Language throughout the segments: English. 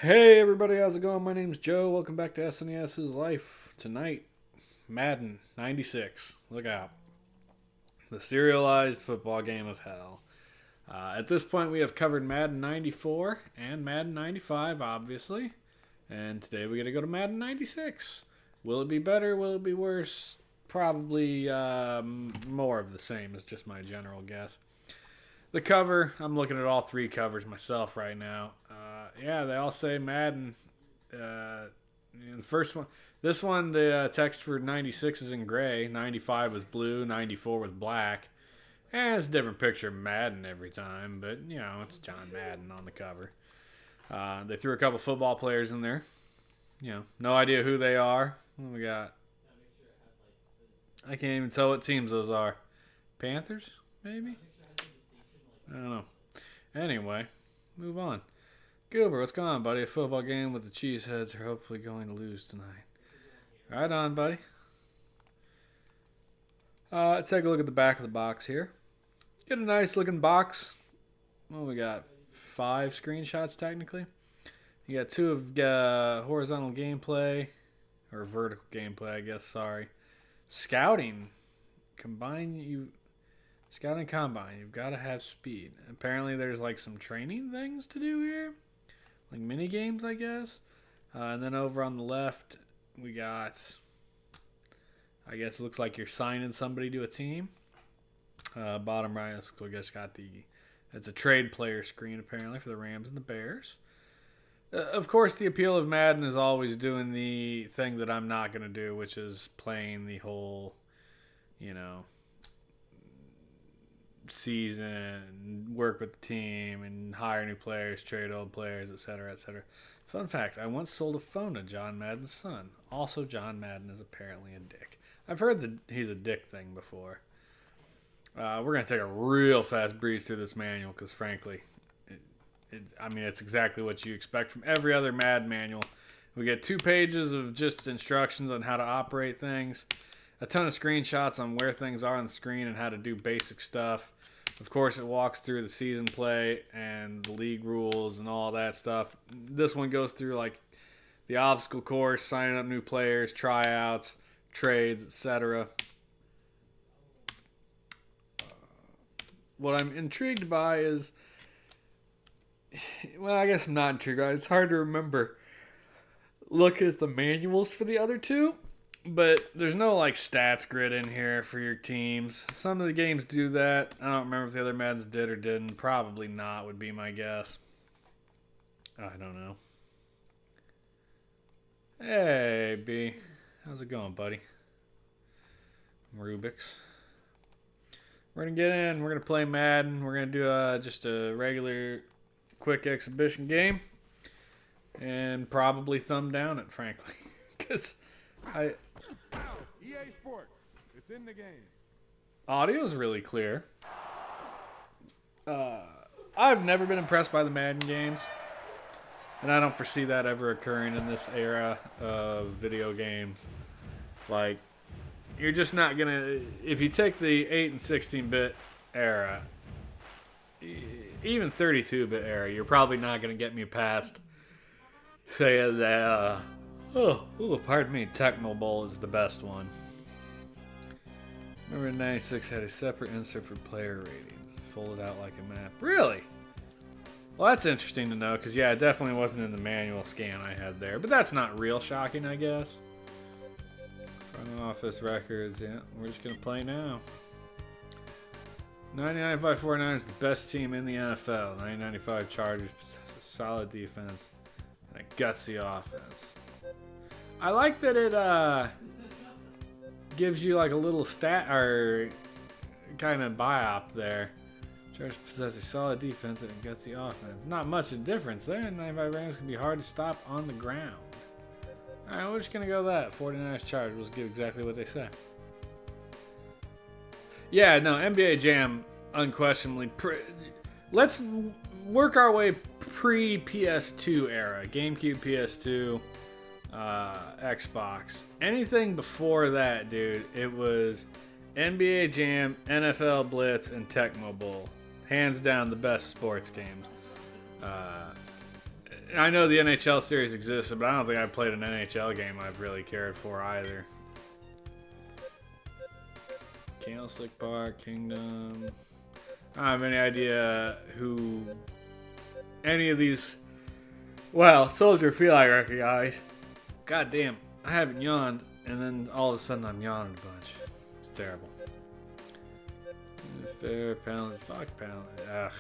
Hey everybody, how's it going? My name's Joe. Welcome back to SNES's Life. Tonight, Madden 96. Look out. The serialized football game of hell. At this point, we have covered Madden 94 and Madden 95, obviously. And today we got to go to Madden 96. Will it be better? Will it be worse? Probably more of the same, is just my general guess. The cover, I'm looking at all three covers myself right now. Yeah, they all say Madden. The first one, this one, the text for 96 is in gray, 95 was blue, 94 was black. And it's a different picture of Madden every time, but, you know, it's John Madden on the cover. They threw a couple football players in there. You know, no idea who they are. What we got? I can't even tell what teams those are. Panthers, maybe? I don't know. Anyway, move on. Goober, what's going on, buddy? A football game with the Cheeseheads are hopefully going to lose tonight. Right on, buddy. Let's take a look at the back of the box here. Get a nice looking box. Well, we got 5 screenshots technically. You got 2 of horizontal gameplay, or vertical gameplay, I guess. Sorry. Scouting. Scouting combine. You've got to have speed. Apparently, there's like some training things to do here, like mini games, I guess. And then over on the left, we got. I guess it looks like you're signing somebody to a team. Bottom right, I guess got it's a trade player screen apparently for the Rams and the Bears. Of course, the appeal of Madden is always doing the thing that I'm not going to do, which is playing the whole, you know, season, work with the team, and hire new players, trade old players, etc., etc. Fun fact, I once sold a phone to John Madden's son. Also, John Madden is apparently a dick. I've heard that he's a dick thing before. We're going to take a real fast breeze through this manual because, frankly, it's exactly what you expect from every other Madden manual. We get 2 pages of just instructions on how to operate things, a ton of screenshots on where things are on the screen and how to do basic stuff. Of course, it walks through the season play and the league rules and all that stuff. This one goes through like the obstacle course, signing up new players, tryouts, trades, etc. What I'm intrigued by is, well, I guess I'm not intrigued by it. It's hard to remember. Look at the manuals for the other 2. But there's no like stats grid in here for your teams. Some of the games do that. I don't remember if the other Maddens did or didn't. Probably not would be my guess. I don't know. Hey, B. How's it going, buddy? Rubik's. We're going to get in. We're going to play Madden. We're going to do just a regular quick exhibition game. And probably thumb down it, frankly. Because EA Sports, it's in the game. Audio is really clear. I've never been impressed by the Madden games, and I don't foresee that ever occurring in this era of video games. Like, you're just not gonna. If you take the 8 and 16-bit era, even 32-bit era, you're probably not gonna get me past, say that. Pardon me. Tecmo Bowl is the best one. Remember 96 had a separate insert for player ratings. Folded out like a map. Really? Well, that's interesting to know because, yeah, it definitely wasn't in the manual scan I had there. But that's not real shocking, I guess. Front office records. Yeah, we're just going to play now. 1995 49ers is the best team in the NFL. 1995 Chargers possess a solid defense and a gutsy offense. I like that it gives you like a little stat or kind of biop there. Chargers possess a solid defense and a gutsy offense. Not much of a difference there. 95 Rams can be hard to stop on the ground. Alright, we're just going to go that. 49ers Chargers. We'll give exactly what they say. Yeah, no, NBA Jam unquestionably. Let's work our way pre-PS2 era. GameCube, PS2. Xbox. Anything before that, dude, it was NBA Jam, NFL Blitz, and Tecmo Bowl. Hands down the best sports games. I know the NHL series exists, but I don't think I've played an NHL game I've really cared for either. Candlestick Park, Kingdom. I don't have any idea who any of these. Well, Soldier Field I recognize. God damn, I haven't yawned, and then all of a sudden I'm yawning a bunch. It's terrible. Fair penalty. Fuck penalty. Ugh.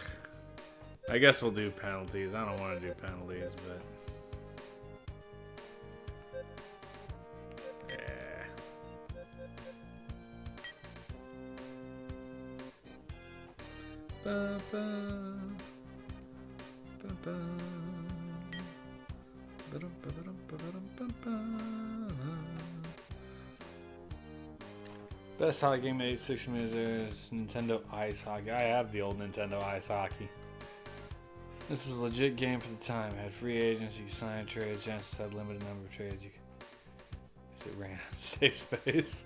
I guess we'll do penalties. I don't want to do penalties, but. Yeah. Ba, ba, ba, ba. Ba-dum, ba-ba-dum, ba-ba-dum, ba-ba. Best hockey game made 60 minutes is Nintendo Ice Hockey. I have the old Nintendo Ice Hockey. This was a legit game for the time. It had free agents, you could sign trades, chances had limited number of trades. It ran out of safe space.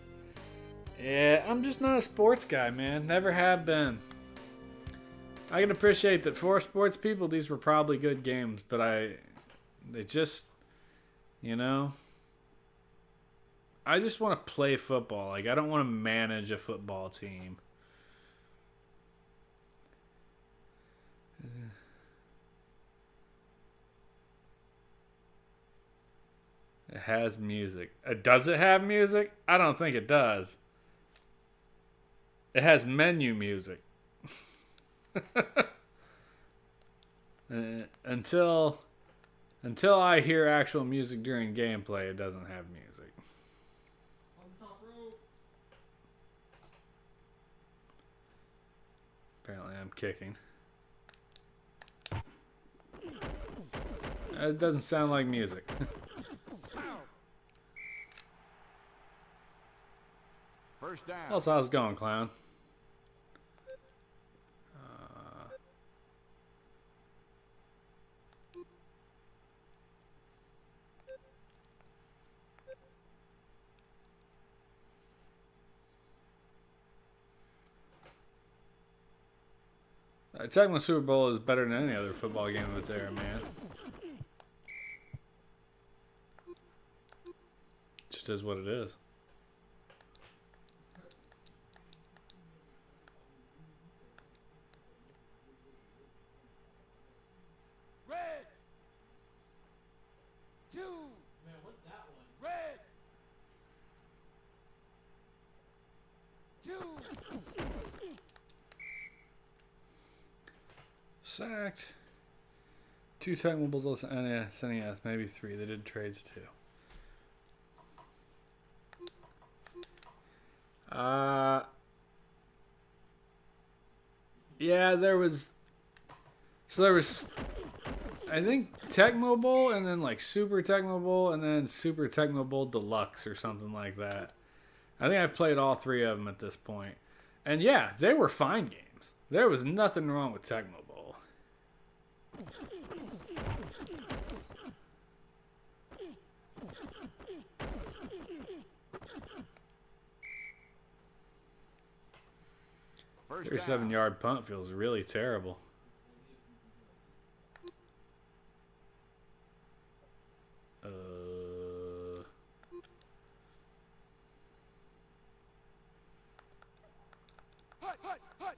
Yeah, I'm just not a sports guy, man. Never have been. I can appreciate that for sports people, these were probably good games, but they just, you know, I just want to play football. Like, I don't want to manage a football team. It has music. Does it have music? I don't think it does. It has menu music. Until I hear actual music during gameplay, it doesn't have music. On the top rope. Apparently I'm kicking. It doesn't sound like music. First down. How's how's it going, clown? Tecmo Super Bowl is better than any other football game of its era, man. Just is what it is. Red. 2. Man, what's that one? Red. 2. Sacked. 2 Tecmo Bowls and SNES, maybe 3. They did trades too. Yeah, there was. So there was, I think, Tecmo Bowl, and then like Super Tecmo Bowl, and then Super Tecmo Bowl Deluxe or something like that. I think I've played all 3 of them at this point. And yeah, they were fine games. There was nothing wrong with Tecmo Bowl. First 37-yard punt feels really terrible. Hut, hut, hut.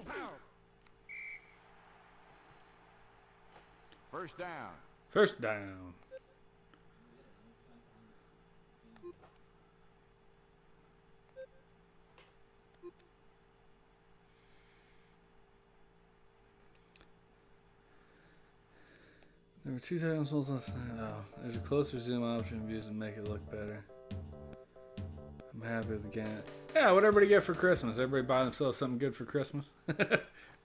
Pow. First down. First down. There were 2 times last night. Oh, there's a closer zoom option used to make it look better. I'm happy with the game. Yeah, what everybody get for Christmas? Everybody buy themselves something good for Christmas?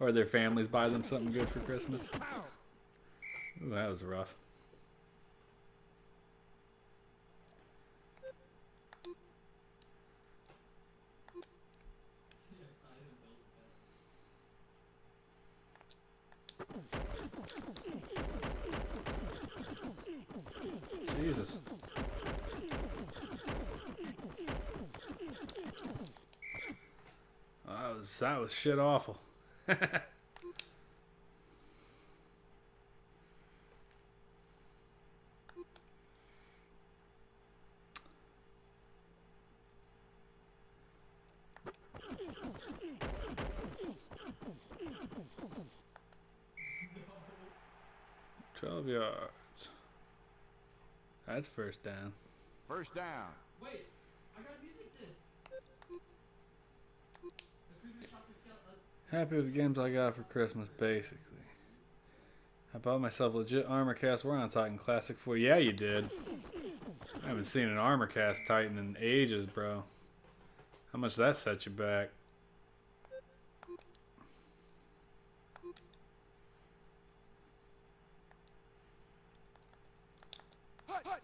Or their families buy them something good for Christmas? Ooh, that was rough. Jesus. That was shit awful. No. 12 yards. That's first down. First down. Wait, I got a music disc. The creepy shop is Happy with the games I got for Christmas, basically. I bought myself legit Armor Cast. We're on Titan Classic 4. Yeah, you did. I haven't seen an Armor Cast Titan in ages, bro. How much that set you back? Hut, hut.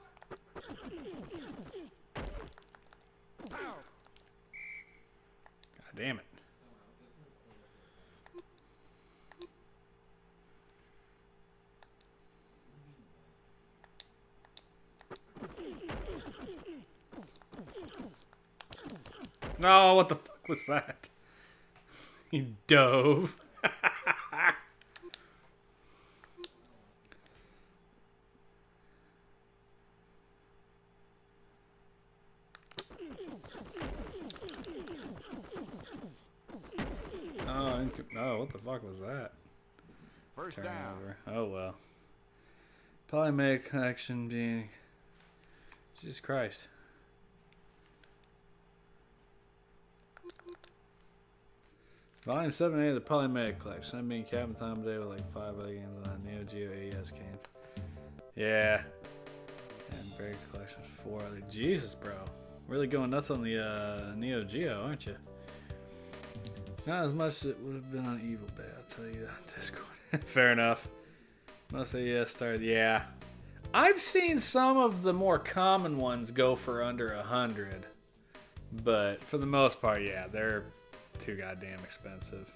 Pow. God damn it. No, what the fuck was that? He dove. Oh, what the fuck was that? First down. Turnover. Oh well. Probably make collection being. Jesus Christ. Volume 7A of the Polymedic Collection. I'm being Captain Time today with like 5 other games on Neo Geo AES games. Yeah. And Berry Collection 4 other. Jesus, bro. Really going nuts on the Neo Geo, aren't you? Not as much as it would have been on Evil Bay, I'll tell you that on Discord. Fair enough. Most AES started, yeah. I've seen some of the more common ones go for under 100. But for the most part, yeah, they're too goddamn expensive.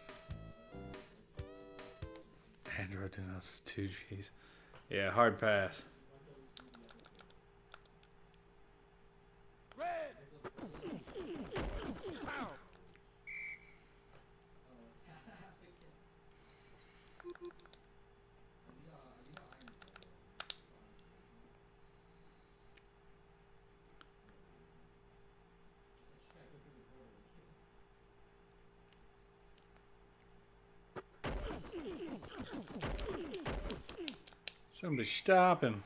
Android Dunos is 2Gs. Yeah, hard pass. Red. Pow. Somebody stop him.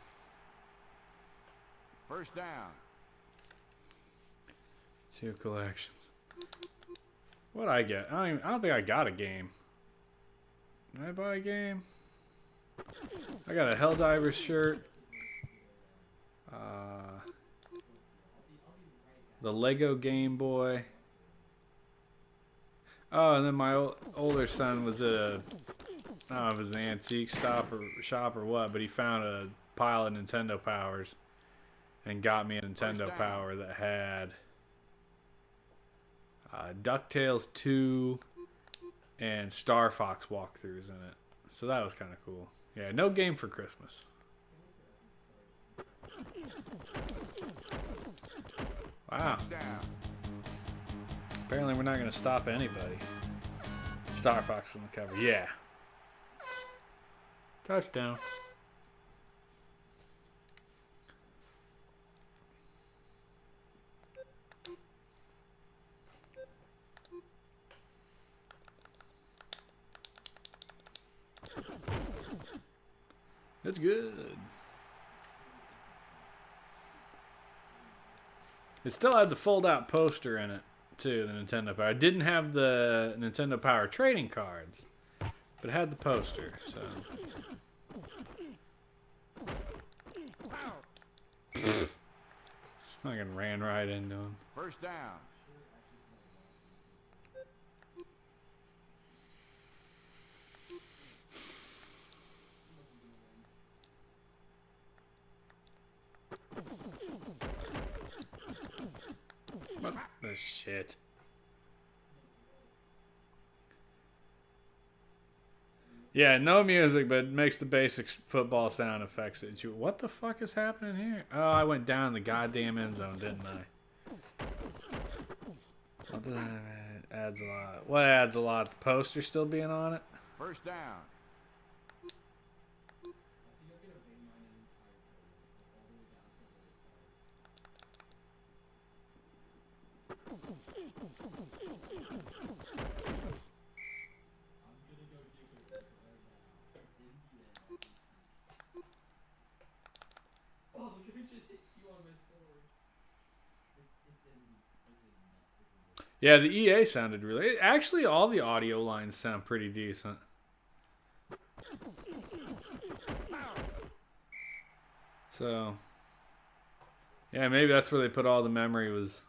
First down. 2 collections. What'd I get? I don't think I got a game. Did I buy a game? I got a Helldivers shirt. The Lego Game Boy. Oh, and then my older son was at a, I don't know if it was an antique shop or what, but he found a pile of Nintendo Powers and got me a Nintendo Power that had DuckTales 2 and Star Fox walkthroughs in it. So that was kind of cool. Yeah, no game for Christmas. Wow. Down. Apparently we're not going to stop anybody. Star Fox on the cover. Yeah. Touchdown. That's good. It still had the fold-out poster in it, too, the Nintendo Power. I didn't have the Nintendo Power trading cards, but it had the poster, so... Fucking ran right into him. First down. What the shit? Yeah, no music, but it makes the basic football sound effects. What the fuck is happening here? Oh, I went down the goddamn end zone, didn't I? Adds a lot. What adds a lot? The poster still being on it? First down. Oh, look who just hit you on my story. It's in Yeah, the EA sounded really. Actually, all the audio lines sound pretty decent. So, yeah, maybe that's where they put all the memory, was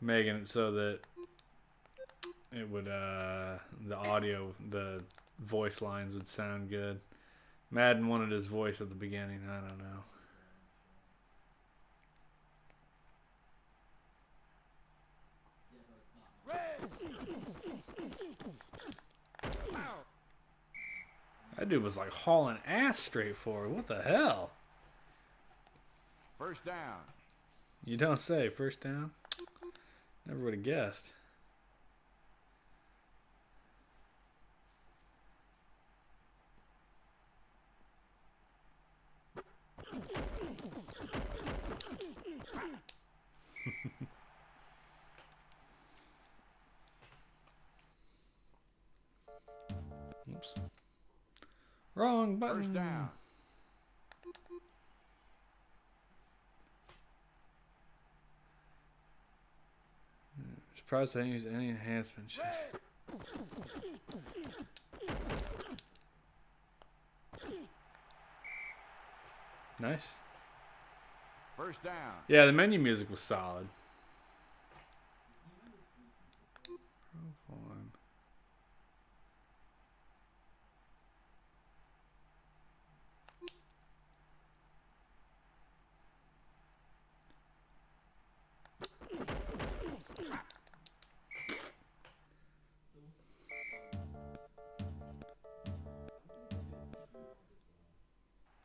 making it so that it would, the audio, the voice lines would sound good. Madden wanted his voice at the beginning. I don't know. That dude was like hauling ass straight forward. What the hell? First down. You don't say. First down? Never would have guessed. Oops. Wrong button. First down. Surprised they didn't use any enhancements. Nice. First down. Yeah, the menu music was solid. Proform.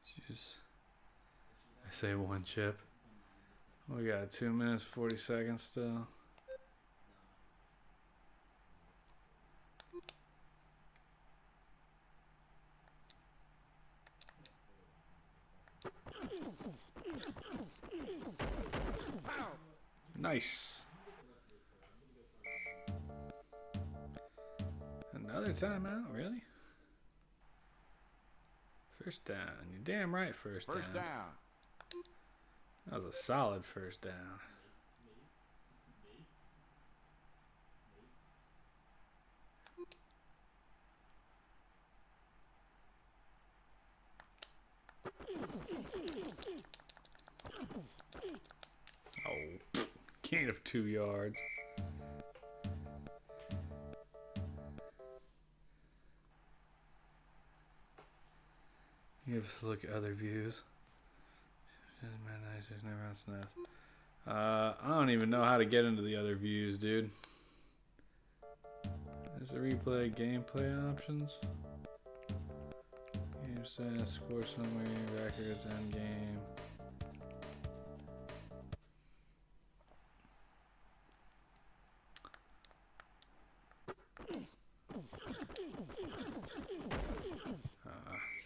Jeez. I say one chip. We got 2 minutes 40 seconds still. Nice. Another timeout, really? First down. You're damn right, first down. First down. That was a solid first down. Oh, gain of 2 yards. Give us a look at other views. I don't even know how to get into the other views, dude. There's the replay gameplay options. Game status, score summary, records, end game.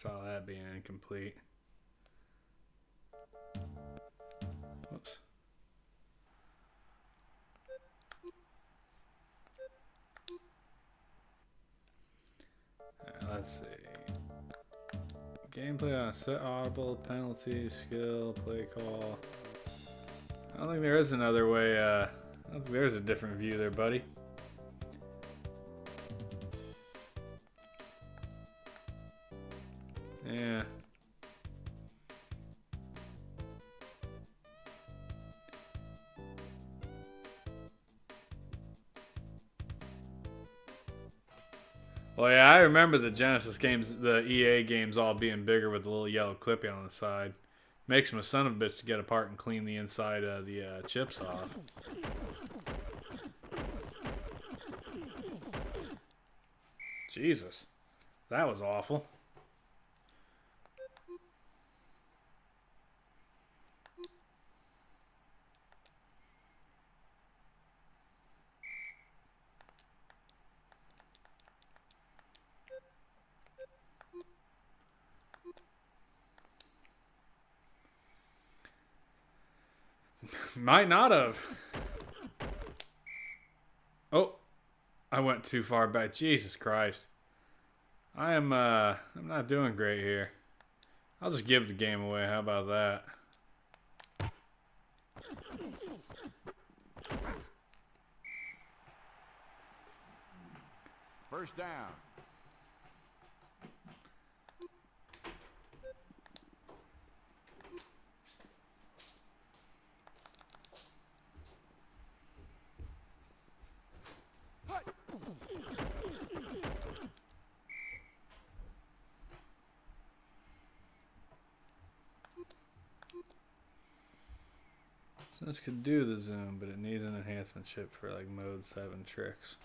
Saw that being incomplete. Whoops. Let's see. Gameplay on set audible, penalty, skill, play call. I don't think there is another way. I don't think there's a different view there, buddy. Yeah. Well, yeah, I remember the Genesis games, the EA games all being bigger with the little yellow clipping on the side. Makes them a son of a bitch to get apart and clean the inside of the chips off. Jesus. That was awful. Might not have. I went too far back. Jesus Christ. I'm not doing great here. I'll just give the game away. How about that? First down. So this could do the zoom, but it needs an enhancement chip for like mode 7 tricks.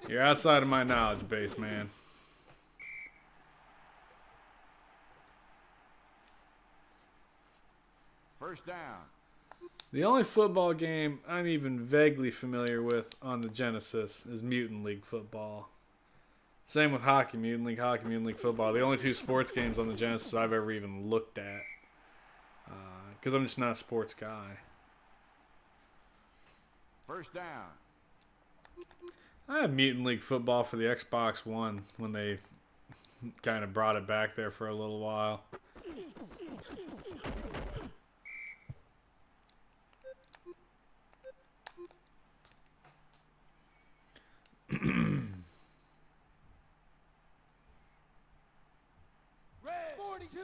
You're outside of my knowledge base, man. First down. The only football game I'm even vaguely familiar with on the Genesis is Mutant League Football. Same with Hockey, Mutant League Football. The only two sports games on the Genesis I've ever even looked at. Because I'm just not a sports guy. First down. I have Mutant League Football for the Xbox One when they kind of brought it back there for a little while. Red 42.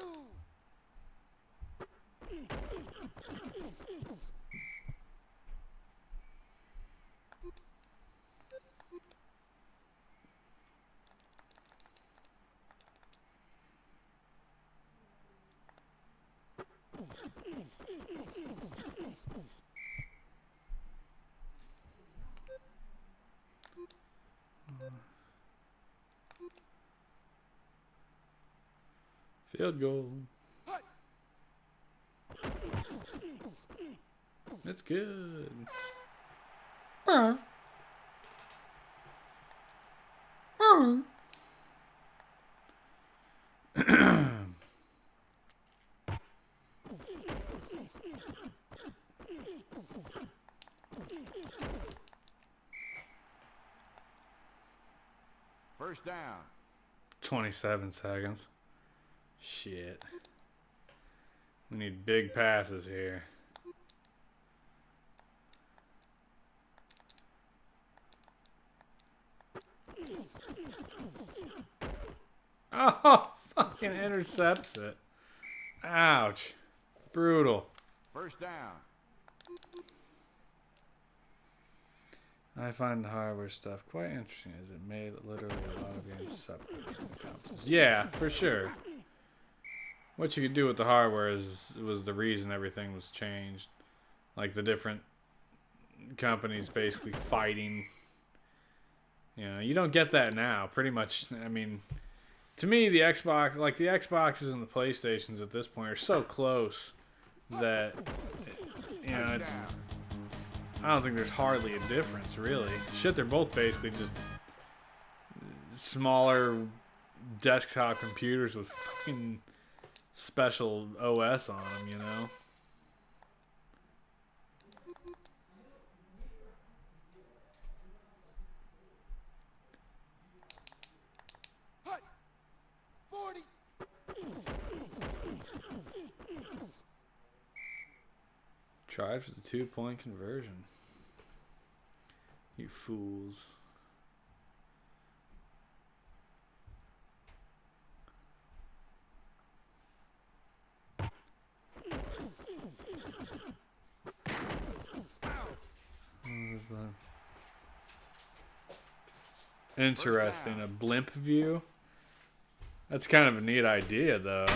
Field goal. It's good. First down. 27 seconds. Shit. We need big passes here. Oh, fucking intercepts it. Ouch. Brutal. First down. I find the hardware stuff quite interesting as it made literally a lot of games separate from the consoles. Yeah, for sure. What you could do with the hardware was the reason everything was changed. Like the different companies basically fighting. You know, you don't get that now. Pretty much, I mean, to me, the Xbox, like the Xboxes and the PlayStations at this point are so close that, you know, it's, I don't think there's hardly a difference, really. Shit, they're both basically just smaller desktop computers with fucking special OS on them, you know? Tried for the 2-point conversion. You fools. Interesting. A blimp view? That's kind of a neat idea, though.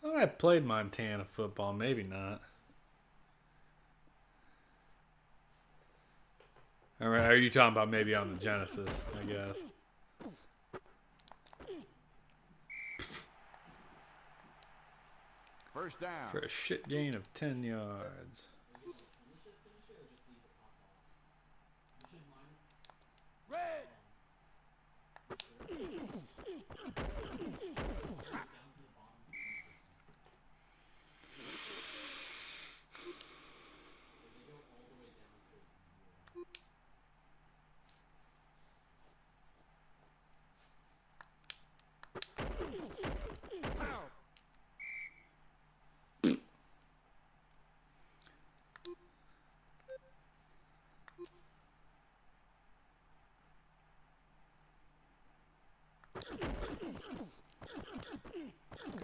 I thought I played Montana football. Maybe not. All right, are you talking about maybe on the Genesis, I guess? First down. For a shit gain of 10 yards. Red.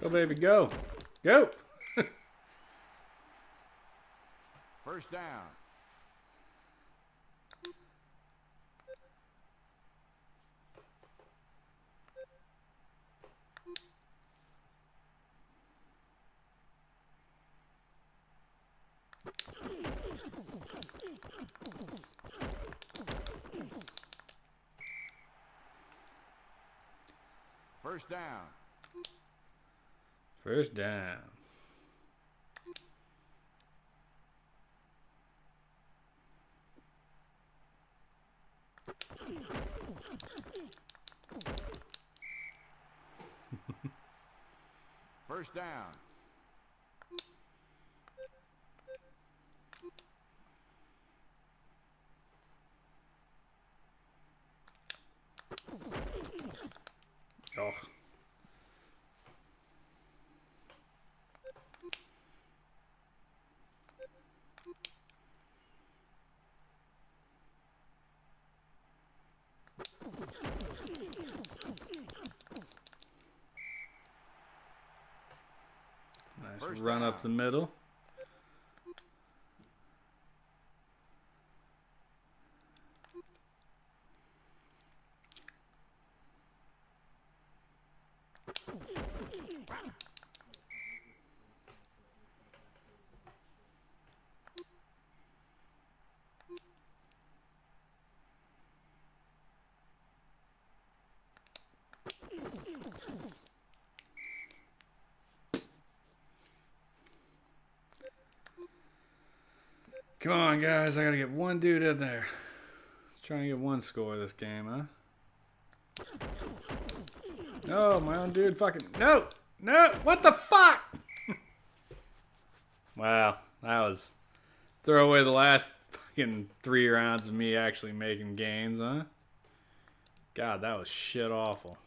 Go, baby, go. Go. First down. First down. First down. First down. Oh. Nice First run down. up the middle. Come on, guys. I got to get one dude in there. Let's try and get one score this game, huh? No, my own dude fucking... No! No! What the fuck? Wow. That was... Throw away the last fucking 3 rounds of me actually making gains, huh? God, that was shit awful.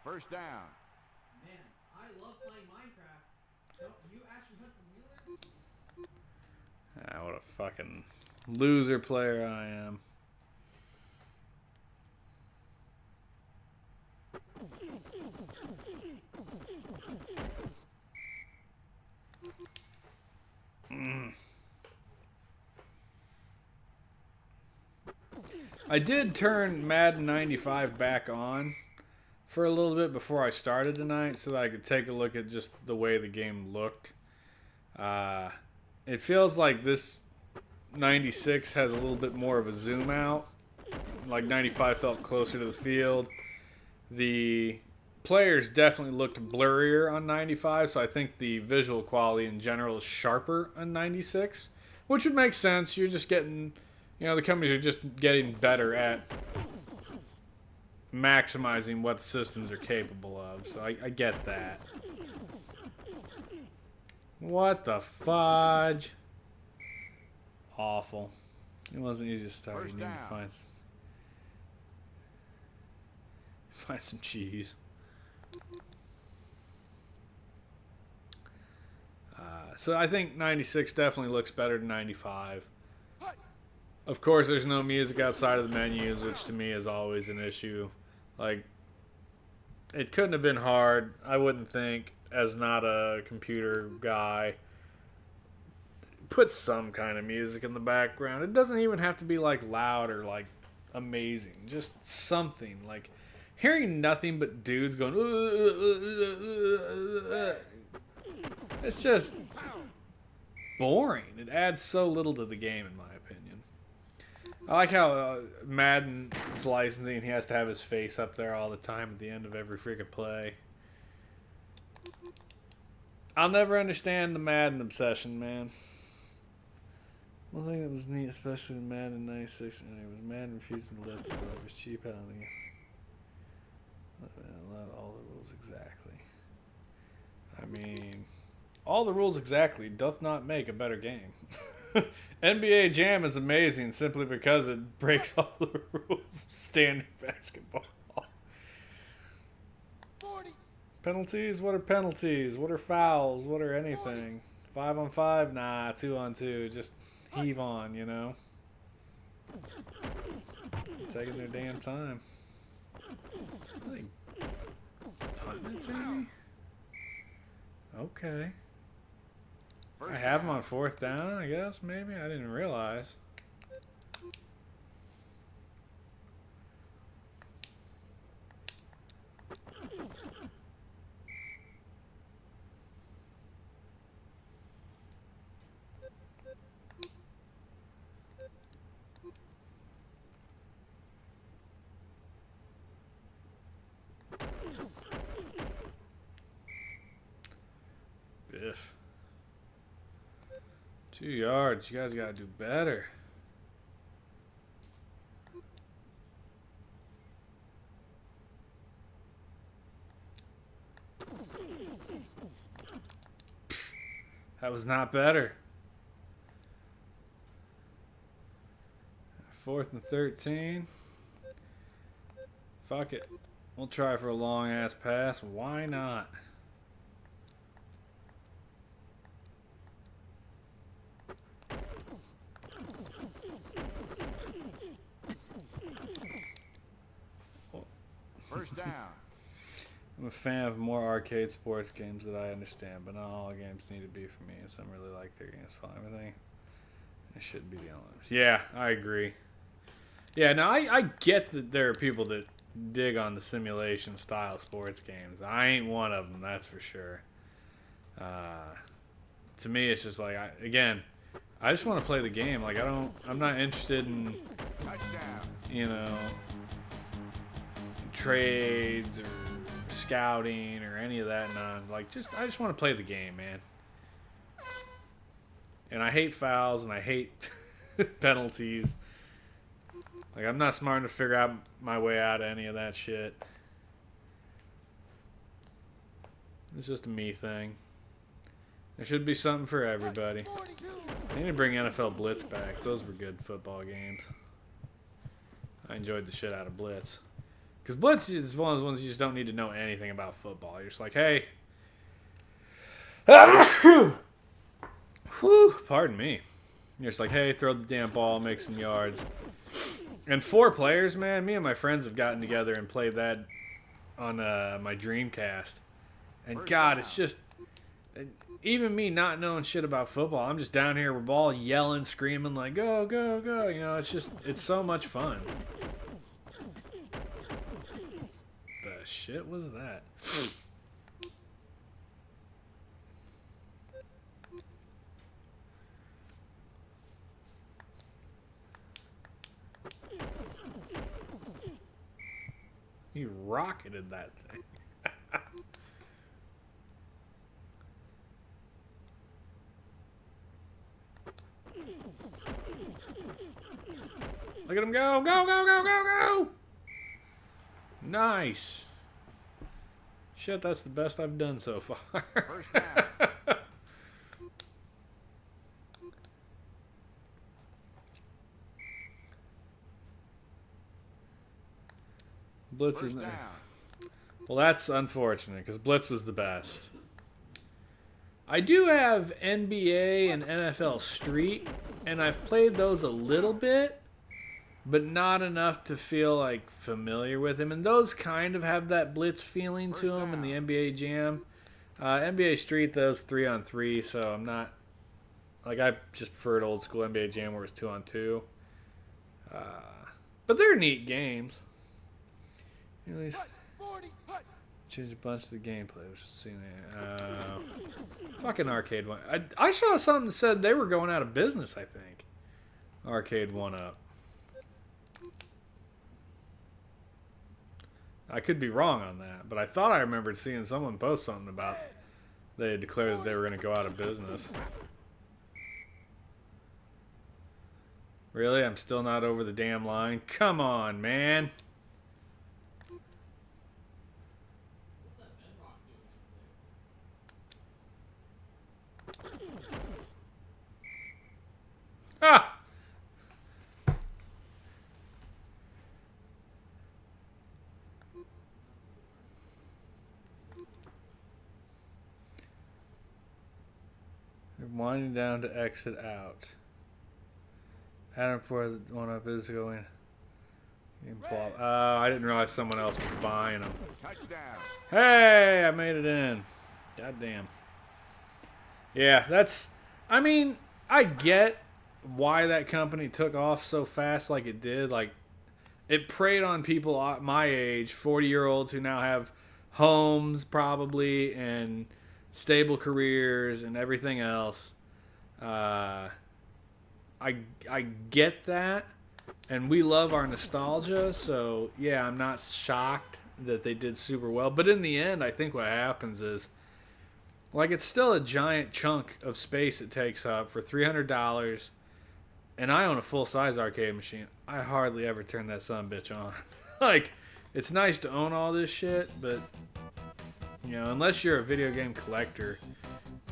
First down. Man, I love playing Minecraft. Don't you, Ashton Hudson Wheeler? Ah, what a fucking loser player I am. I did turn Madden 95 back on for a little bit before I started tonight so that I could take a look at just the way the game looked. It feels like this 96 has a little bit more of a zoom out. Like 95 felt closer to the field. The players definitely looked blurrier on 95, so I think the visual quality in general is sharper on 96, which would make sense. You're just getting, the companies are just getting better at maximizing what the systems are capable of, so I get that. What the fudge? Awful. It wasn't easy to start. You need to find some cheese. So I think 96 definitely looks better than 95. Of course, there's no music outside of the menus, which to me is always an issue. Like, it couldn't have been hard, I wouldn't think, as not a computer guy. Put some kind of music in the background. It doesn't even have to be, like, loud or, like, amazing. Just something. Like, hearing nothing but dudes going, it's just boring. It adds so little to the game, in my opinion. I like how Madden's licensing, he has to have his face up there all the time at the end of every freaking play. I'll never understand the Madden obsession, man. One thing that was neat, especially in Madden 96, was Madden refusing to let the developers cheap out on the game. Not all the rules exactly. I mean, all the rules exactly doth not make a better game. NBA Jam is amazing simply because it breaks all the rules of standard basketball. 40. Penalties? What are penalties? What are fouls? What are anything? 5-on-5? Nah, 2-on-2. Just heave on, taking their damn time. Like, punting it to me? Okay. I have them on 4th down, I guess, maybe? I didn't realize. Biff. 2 yards. You guys got to do better. That was not better. 4th and 13. Fuck it. We'll try for a long ass pass. Why not? First down. I'm a fan of more arcade sports games that I understand, but not all games need to be for me. Some really like their games for everything. It shouldn't be the only ones. Yeah, I agree. Yeah, now I get that there are people that dig on the simulation style sports games. I ain't one of them, that's for sure. To me, it's just like, I just want to play the game. Like, I'm not interested in, Touchdown. you know, trades or scouting or any of that. Like, I just want to play the game, man. And I hate fouls and I hate penalties. Like, I'm not smart enough to figure out my way out of any of that shit. It's just a me thing. There should be something for everybody. They need to bring NFL Blitz back. Those were good football games. I enjoyed the shit out of Blitz. Because Blitz is one of those ones you just don't need to know anything about football. You're just like, hey. Whew, pardon me. You're just like, hey, throw the damn ball, make some yards. And 4 players, man. Me and my friends have gotten together and played that on my Dreamcast. And God, it's just... Even me not knowing shit about football, I'm just down here with ball yelling, screaming like, go, go, go. You know, it's so much fun. The shit was that? He rocketed that thing. Look at him go. Go, go, go, go, go. Nice. Shit, that's the best I've done so far. First down. Blitz is First down. well, that's unfortunate because Blitz was the best. I do have NBA and NFL Street, and I've played those a little bit, but not enough to feel like familiar with them. And those kind of have that Blitz feeling to them in the NBA Jam. NBA Street, those 3-on-3, so I'm not like I just preferred old school NBA Jam where it's 2-on-2. But they're neat games. At least change a bunch of the gameplay. We should see that. Fucking Arcade One. I saw something that said they were going out of business. I think Arcade 1-Up. I could be wrong on that, but I thought I remembered seeing someone post something about they had declared that they were going to go out of business. Really? I'm still not over the damn line? Come on, man. Ah! They're winding down to exit out. Adam for the 1-Up is going. I didn't realize someone else was buying them. Touchdown. Hey, I made it in. Goddamn. Yeah, that's... I mean, I get why that company took off so fast like it did. Like, it preyed on people my age, 40-year-olds who now have homes probably and stable careers and everything else. I get that, and we love our nostalgia, so yeah, I'm not shocked that they did super well. But in the end, I think what happens is, like, it's still a giant chunk of space it takes up for $300, and I own a full-size arcade machine. I hardly ever turn that son of a bitch on. Like, it's nice to own all this shit, but, you know, unless you're a video game collector,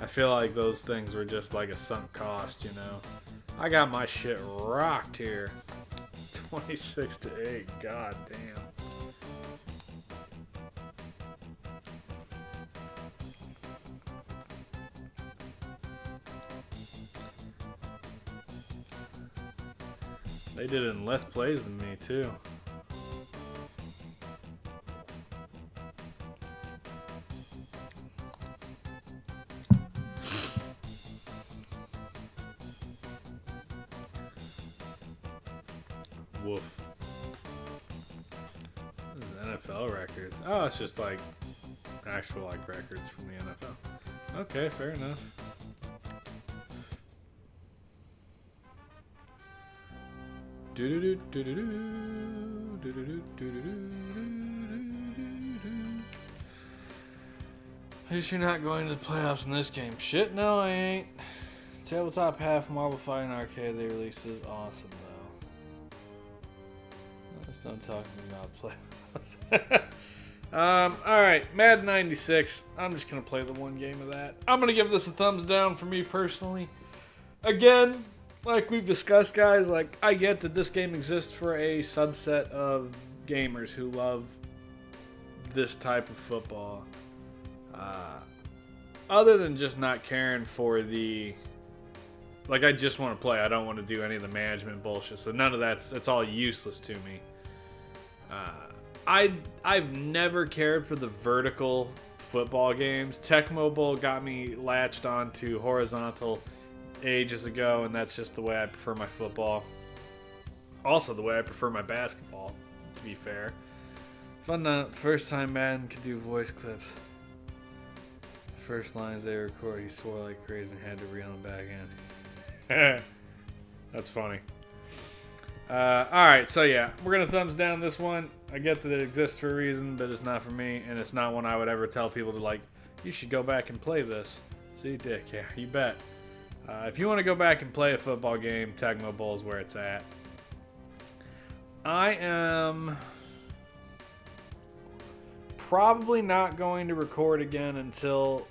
I feel like those things were just like a sunk cost, you know. I got my shit rocked here. 26-8, god damn. They did it in less plays than me, too. Woof. This is NFL records. Oh, it's just like actual like records from the NFL. Okay, fair enough. At least you're not going to the playoffs in this game. Shit, no, I ain't. Tabletop half Marvel Fighting Arcade they released is awesome though. Just don't talk to me about playoffs. Alright, Madden 96. I'm just gonna play the one game of that. I'm gonna give this a thumbs down for me personally. Again, like we've discussed, guys, like I get that this game exists for a subset of gamers who love this type of football. Other than just not caring for the, like, I just want to play. I don't want to do any of the management bullshit. So none of it's all useless to me. I've never cared for the vertical football games. Tecmo Bowl got me latched onto horizontal ages ago, and that's just the way I prefer my football. Also the way I prefer my basketball, to be fair. Fun the first time Madden could do voice clips. First lines they record, he swore like crazy and had to reel him back in. That's funny. Alright, so yeah, we're going to thumbs down this one. I get that it exists for a reason, but it's not for me, and it's not one I would ever tell people to, like, you should go back and play this. See, Dick, yeah, you bet. If you want to go back and play a football game, Tecmo Bowl is where it's at. I am probably not going to record again until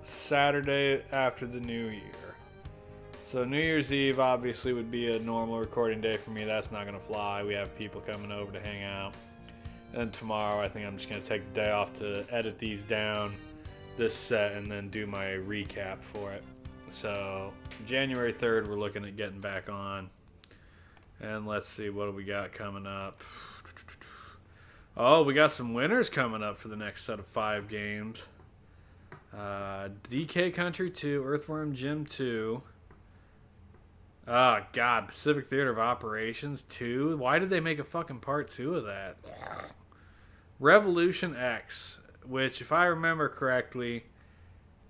Saturday after the New Year. So New Year's Eve obviously would be a normal recording day for me. That's not going to fly. We have people coming over to hang out. And tomorrow I think I'm just going to take the day off to edit these down, this set, and then do my recap for it. So January 3rd we're looking at getting back on. And let's see, what do we got coming up? Oh, we got some winners coming up for the next set of 5 games. DK Country 2, Earthworm Jim 2. Oh, God. Pacific Theater of Operations 2. Why did they make a fucking part 2 of that? Revolution X, which, if I remember correctly,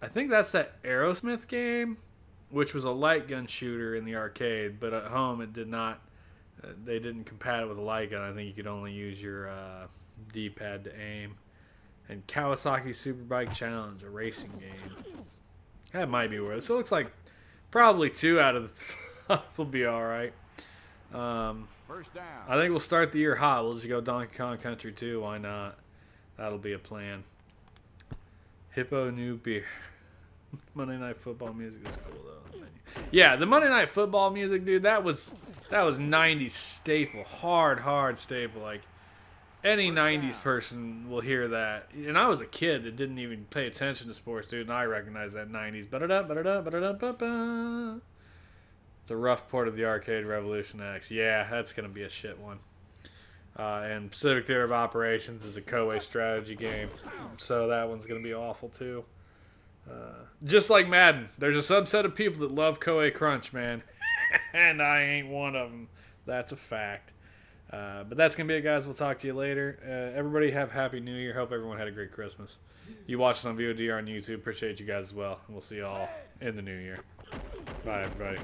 I think that's that Aerosmith game, which was a light gun shooter in the arcade, but at home it did not. They didn't compatible with a light gun. I think you could only use your D-pad to aim. And Kawasaki Superbike Challenge, a racing game. That might be worth it. So it looks like probably 2 out of the 5 will be alright. First down. I think we'll start the year hot. We'll just go Donkey Kong Country 2. Why not? That'll be a plan. Hippo New Beer. Monday Night Football music is cool, though. Yeah, the Monday Night Football music, dude, that was 90s staple. Hard staple. Like, any 90s person will hear that. And I was a kid that didn't even pay attention to sports, dude, and I recognize that 90s. It's a rough port of the arcade Revolution X. Yeah, that's going to be a shit one. And Pacific Theater of Operations is a Koei strategy game, so that one's going to be awful too. Just like Madden, there's a subset of people that love Koei Crunch, man, and I ain't one of them. That's a fact. But that's going to be it, guys. We'll talk to you later. Everybody have Happy New Year. Hope everyone had a great Christmas. You watch us on VOD or on YouTube. Appreciate you guys as well. And we'll see you all in the new year. Bye, everybody.